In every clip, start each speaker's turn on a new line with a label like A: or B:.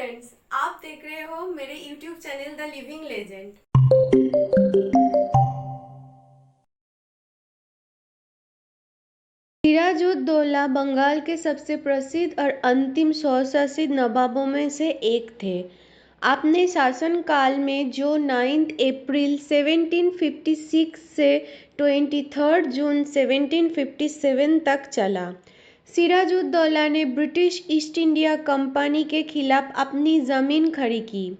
A: Friends, आप देख रहे हो मेरे YouTube channel the living legend.
B: Sirajuddaula Bengal के सबसे प्रसिद्ध और अंतिम स्वशासित नवाबों में से एक थे। अपने शासनकाल में जो 9 अप्रैल 1756 से 23 जून 1757 तक चला, सिराजुद्दौला ने ब्रिटिश ईस्ट इंडिया कंपनी के खिलाफ अपनी जमीन खड़ी की,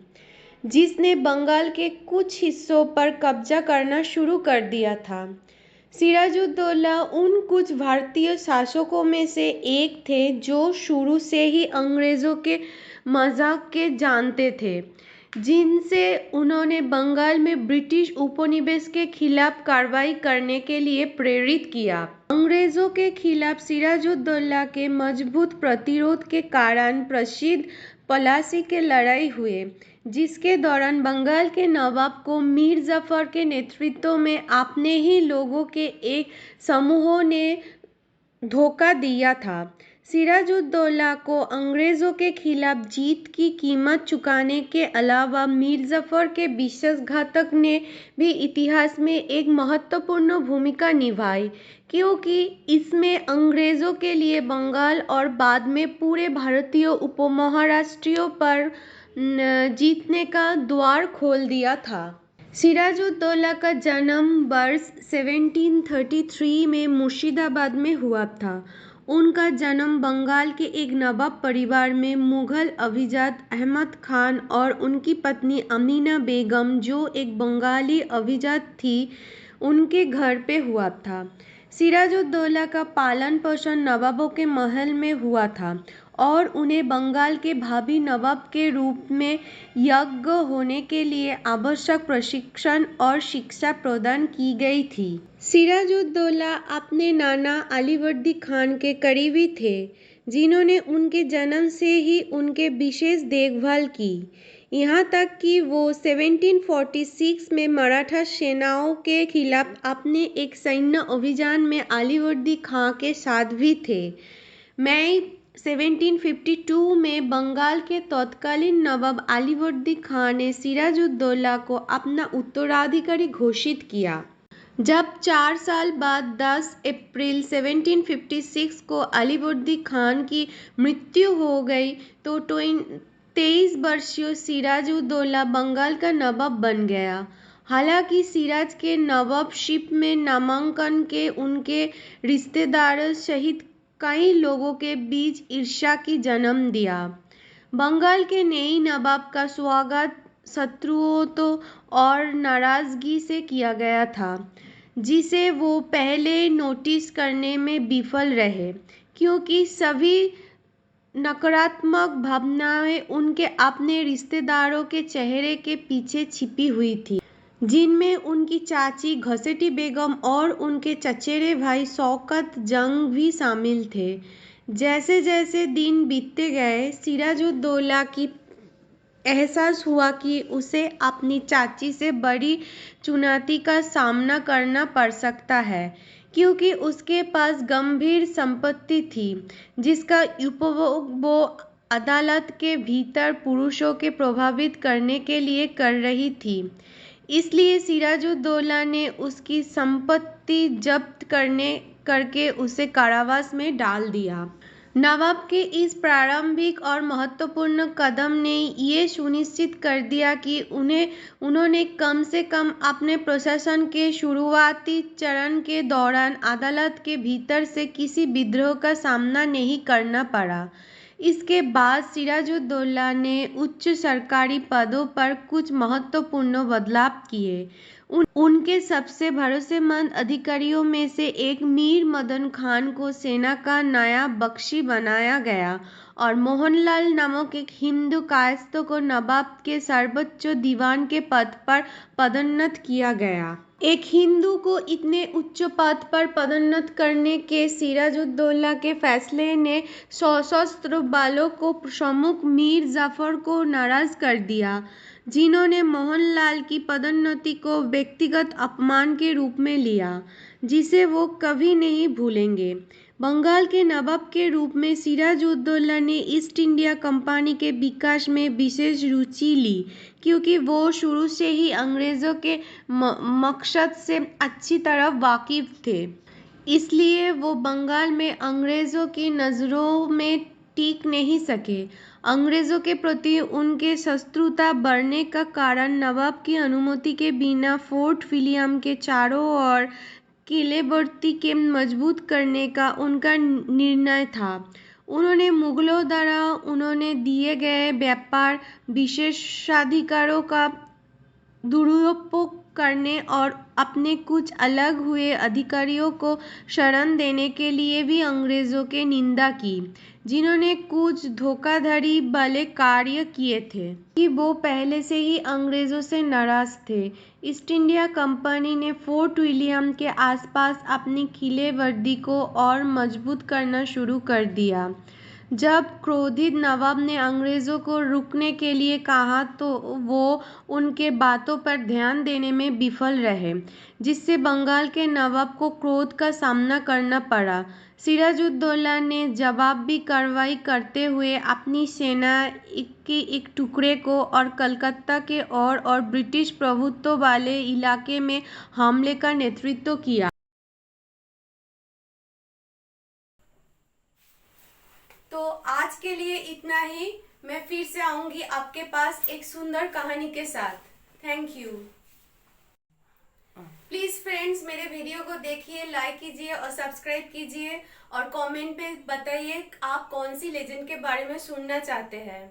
B: जिसने बंगाल के कुछ हिस्सों पर कब्जा करना शुरू कर दिया था। सिराजुद्दौला उन कुछ भारतीय शासकों में से एक थे जो शुरू से ही अंग्रेजों के मजाक के जानते थे, जिनसे उन्होंने बंगाल में ब्रिटिश उपनिवेश के खिलाफ कार्रवाई करने के लिए प्रेरित किया। अंग्रेजों के खिलाफ सिराजुद्दौला के मजबूत प्रतिरोध के कारण प्रसिद्ध पलासी की लड़ाई हुई, जिसके दौरान बंगाल के नवाब को मीर जाफर के नेतृत्व में अपने ही लोगों के एक समूह ने धोखा दिया था। सिराजुद्दौला को अंग्रेजों के खिलाफ जीत की कीमत चुकाने के अलावा मीर जाफर के विश्वासघातक ने भी इतिहास में एक महत्वपूर्ण भूमिका निभाई, क्योंकि इसमें अंग्रेजों के लिए बंगाल और बाद में पूरे भारतीय उपमहाराष्ट्र पर जीतने का द्वार खोल दिया था। सिराजुद्दौला का जन्म वर्ष 1733 में मुर्शिदाबाद में हुआ था। उनका जन्म बंगाल के एक नवाब परिवार में मुगल अभिजात अहमद खान और उनकी पत्नी अमीना बेगम, जो एक बंगाली अभिजात थी, उनके घर पे हुआ था। सिराजुद्दौला का पालन पोषण नवाबों के महल में हुआ था और उन्हें बंगाल के भावी नवाब के रूप में योग्य होने के लिए आवश्यक प्रशिक्षण और शिक्षा प्रदान की गई थी। सिराजुद्दौला अपने नाना अलीवर्दी खान के करीबी थे, जिन्होंने उनके जन्म से ही उनके विशेष देखभाल की, यहाँ तक कि वो 1746 में मराठा सेनाओं के खिलाफ अपने एक सैन्य अभियान में अलीवर्दी खां के साथ भी थे। मई 1752 में बंगाल के तत्कालीन नवाब अलीवर्दी खां ने सिराजुद्दौला को अपना उत्तराधिकारी घोषित किया। जब 4 साल बाद 10 अप्रैल 1756 को अलीवर्दी खान की मृत्यु हो गई तो 23 वर्षीय सिराजुद्दौला बंगाल का नवाब बन गया। हालांकि सिराज के नवाबशिप में नामांकन के उनके रिश्तेदारों सहित कई लोगों के बीच ईर्ष्या की जन्म दिया। बंगाल के नए नवाब का स्वागत शत्रुओं और नाराजगी से किया गया था, जिसे वो पहले नोटिस करने में विफल रहे, क्योंकि सभी नकारात्मक भावनाएं उनके अपने रिश्तेदारों के चेहरे के पीछे छिपी हुई थी, जिनमें उनकी चाची घसेटी बेगम और उनके चचेरे भाई शौकत जंग भी शामिल थे। जैसे जैसे दिन बीतते गए, सिराजुद्दौला की एहसास हुआ कि उसे अपनी चाची से बड़ी चुनौती का सामना करना पड़ सकता है, क्योंकि उसके पास गंभीर संपत्ति थी, जिसका उपयोग वो अदालत के भीतर पुरुषों के प्रभावित करने के लिए कर रही थी। इसलिए सिराजुद्दौला ने उसकी संपत्ति जब्त करके उसे कारावास में डाल दिया। नवाब के इस प्रारंभिक और महत्वपूर्ण कदम ने ये सुनिश्चित कर दिया कि उन्होंने कम से कम अपने प्रशासन के शुरुआती चरण के दौरान अदालत के भीतर से किसी विद्रोह का सामना नहीं करना पड़ा। इसके बाद सिराजुद्दौला ने उच्च सरकारी पदों पर कुछ महत्वपूर्ण बदलाव किए। उनके सबसे भरोसेमंद अधिकारियों में से एक मीर मदन खान को सेना का नया बख्शी बनाया गया और मोहनलाल नामक एक हिंदू कायस्थ को नवाब के सर्वोच्च दीवान के पद पर पदोन्नत किया गया। एक हिंदू को इतने उच्च पद पर पदोन्नत करने के सिराजुद्दौला के फैसले ने सशस्त्र बलों को प्रमुख मीर जाफर को नाराज कर दिया, जिन्होंने मोहनलाल की पदोन्नति को व्यक्तिगत अपमान के रूप में लिया, जिसे वो कभी नहीं भूलेंगे। बंगाल के नवाब के रूप में सिराजुद्दौला ने ईस्ट इंडिया कंपनी के विकास में विशेष रुचि ली, क्योंकि वो शुरू से ही अंग्रेज़ों के मकसद से अच्छी तरह वाकिफ थे। इसलिए वो बंगाल में अंग्रेज़ों की नज़रों में टिक नहीं सके। अंग्रेज़ों के प्रति उनके शत्रुता बढ़ने का कारण नवाब की अनुमति के बिना फोर्ट विलियम के चारों ओर किलेवर्ती के मजबूत करने का उनका निर्णय था। उन्होंने मुगलों द्वारा उन्हें दिए गए व्यापार विशेषाधिकारों का दुरुपयोग करने और अपने कुछ अलग हुए अधिकारियों को शरण देने के लिए भी अंग्रेज़ों की निंदा की, जिन्होंने कुछ धोखाधड़ी वाले कार्य किए थे कि वो पहले से ही अंग्रेज़ों से नाराज़ थे। ईस्ट इंडिया कंपनी ने फोर्ट विलियम के आसपास अपनी किलेवर्दी को और मजबूत करना शुरू कर दिया। जब क्रोधित नवाब ने अंग्रेज़ों को रुकने के लिए कहा तो वो उनके बातों पर ध्यान देने में विफल रहे, जिससे बंगाल के नवाब को क्रोध का सामना करना पड़ा। सिराजुद्दौला ने जवाबी कार्रवाई करते हुए अपनी सेना के एक टुकड़े को और कलकत्ता के और ब्रिटिश प्रभुत्व वाले इलाके में हमले का नेतृत्व किया।
A: तो आज के लिए इतना ही। मैं फिर से आऊंगी आपके पास एक सुंदर कहानी के साथ। Thank you. प्लीज फ्रेंड्स, मेरे वीडियो को देखिए, लाइक कीजिए और सब्सक्राइब कीजिए और कमेंट पे बताइए आप कौन सी लेजेंड के बारे में सुनना चाहते हैं।